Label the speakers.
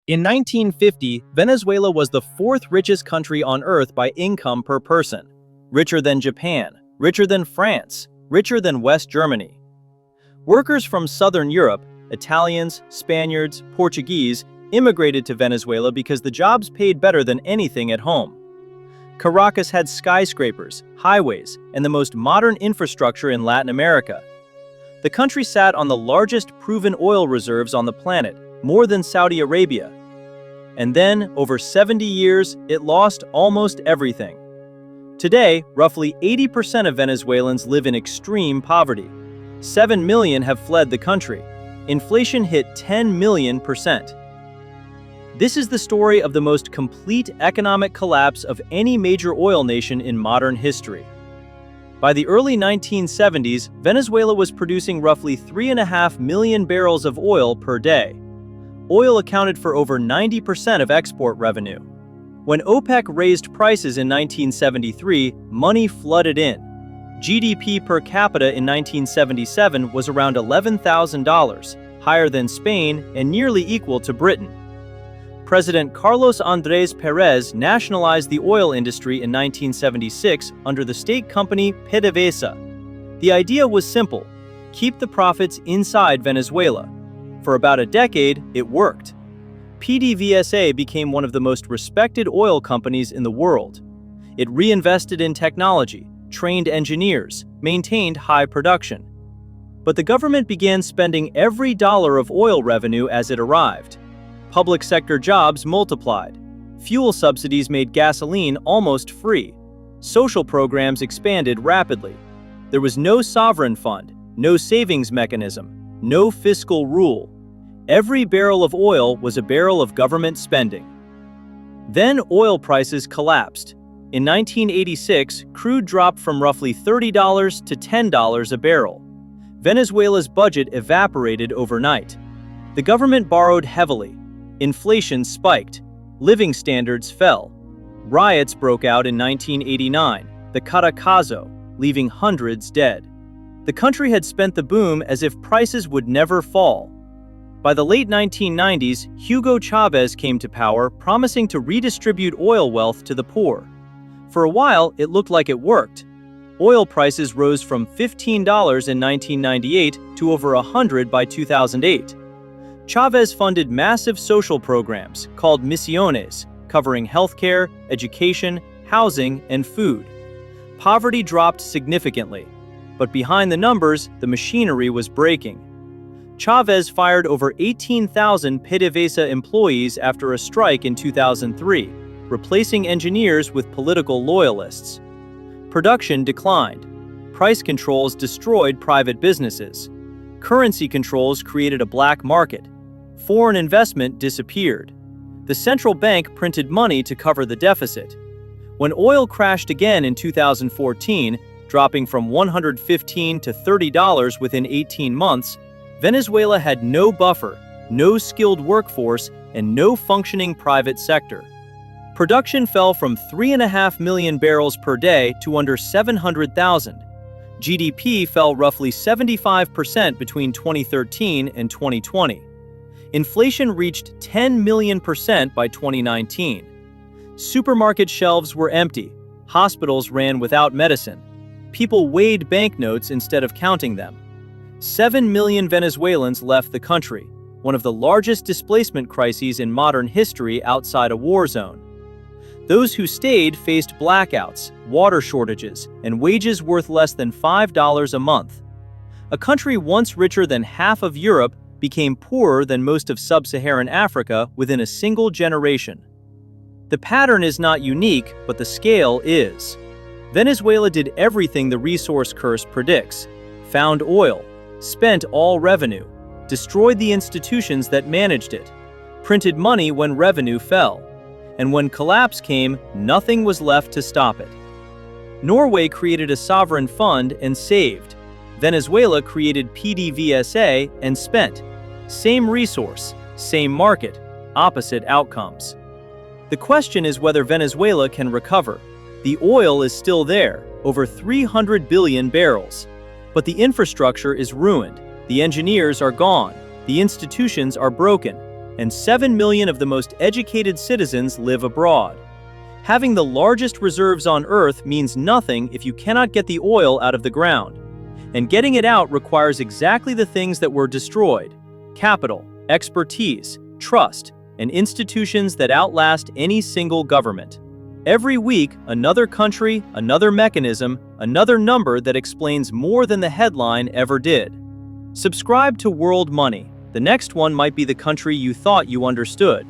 Speaker 1: In 1950, Venezuela was the fourth richest country on earth by income per person. Richer than Japan, richer than France, richer than West Germany. Workers from southern Europe, Italians, Spaniards, Portuguese, immigrated to Venezuela because the jobs paid better than anything at home. Caracas had skyscrapers, highways, and the most modern infrastructure in Latin America. The country sat on the largest proven oil reserves on the planet, more than Saudi Arabia. And then, over 70 years, it lost almost everything. Today, roughly 80% of Venezuelans live in extreme poverty. 7 million have fled the country. Inflation hit 10 million%. This is the story of the most complete economic collapse of any major oil nation in modern history. By the early 1970s, Venezuela was producing roughly 3.5 million barrels of oil per day. Oil accounted for over 90% of export revenue. When OPEC raised prices in 1973, money flooded in. GDP per capita in 1977 was around $11,000, higher than Spain and nearly equal to Britain. President Carlos Andrés Pérez nationalized the oil industry in 1976 under the state company PDVSA. The idea was simple: keep the profits inside Venezuela. For about a decade, it worked. PDVSA became one of the most respected oil companies in the world. It reinvested in technology, trained engineers, maintained high production. But the government began spending every dollar of oil revenue as it arrived. Public sector jobs multiplied. Fuel subsidies made gasoline almost free. Social programs expanded rapidly. There was no sovereign fund, no savings mechanism, no fiscal rule. Every barrel of oil was a barrel of government spending. Then oil prices collapsed. In 1986, crude dropped from roughly $30 to $10 a barrel. Venezuela's budget evaporated overnight. The government borrowed heavily. Inflation spiked. Living standards fell. Riots broke out in 1989, the Caracazo, leaving hundreds dead. The country had spent the boom as if prices would never fall. By the late 1990s, Hugo Chavez came to power, promising to redistribute oil wealth to the poor. For a while, it looked like it worked. Oil prices rose from $15 in 1998 to over $100 by 2008. Chavez funded massive social programs called misiones, covering healthcare, education, housing, and food. Poverty dropped significantly, but behind the numbers, the machinery was breaking. Chavez fired over 18,000 PDVSA employees after a strike in 2003, replacing engineers with political loyalists. Production declined. Price controls destroyed private businesses. Currency controls created a black market. Foreign investment disappeared. The central bank printed money to cover the deficit. When oil crashed again in 2014, dropping from $115 to $30 within 18 months, Venezuela had no buffer, no skilled workforce, and no functioning private sector. Production fell from 3.5 million barrels per day to under 700,000. GDP fell roughly 75% between 2013 and 2020. Inflation reached 10 million% by 2019. Supermarket shelves were empty. Hospitals ran without medicine. People weighed banknotes instead of counting them. 7 million Venezuelans left the country, one of the largest displacement crises in modern history outside a war zone. Those who stayed faced blackouts, water shortages, and wages worth less than $5 a month. A country once richer than half of Europe became poorer than most of sub-Saharan Africa within a single generation. The pattern is not unique, but the scale is. Venezuela did everything the resource curse predicts: found oil, spent all revenue, destroyed the institutions that managed it, printed money when revenue fell, and when collapse came, nothing was left to stop it. Norway created a sovereign fund and saved. Venezuela created PDVSA and spent. Same resource, same market, opposite outcomes. The question is whether Venezuela can recover. The oil is still there, over 300 billion barrels. But the infrastructure is ruined, the engineers are gone, the institutions are broken, and 7 million of the most educated citizens live abroad. Having the largest reserves on Earth means nothing if you cannot get the oil out of the ground. And getting it out requires exactly the things that were destroyed: capital, expertise, trust, and institutions that outlast any single government. Every week, another country, another mechanism, another number that explains more than the headline ever did. Subscribe to World Money. The next one might be the country you thought you understood.